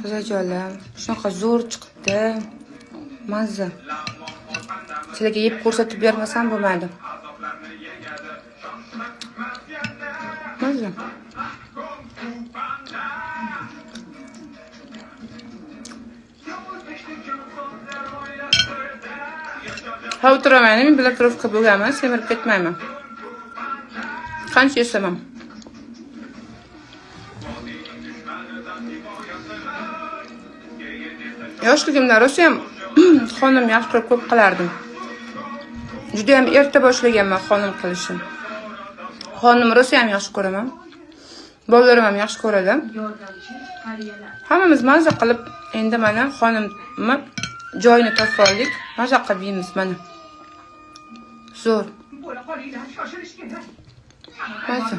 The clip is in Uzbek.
Qizajonlar, shunaqa zo'r chiqibdi. Mazza. Sizlarga yeb ko'rsatib bermasam bo'lmaydi. Mazza. Ha, o'tiraman, men bilatrofiga bo'lganman, semirib ketmayman. Qancha yesamam. Yoshligimda rosa ham xonim yaxshi ko'rib ko'p qilardim. Juda ham erta boshlaganman xonim qilishni. Xonim rosa ham yaxshi ko'raman. Bolalarim ham yaxshi ko'radi. Hammamiz mazza qilib, endi mana xonimni joyini topib oldik. Mazza qilib yeymiz mana. Zo'r. Mazza.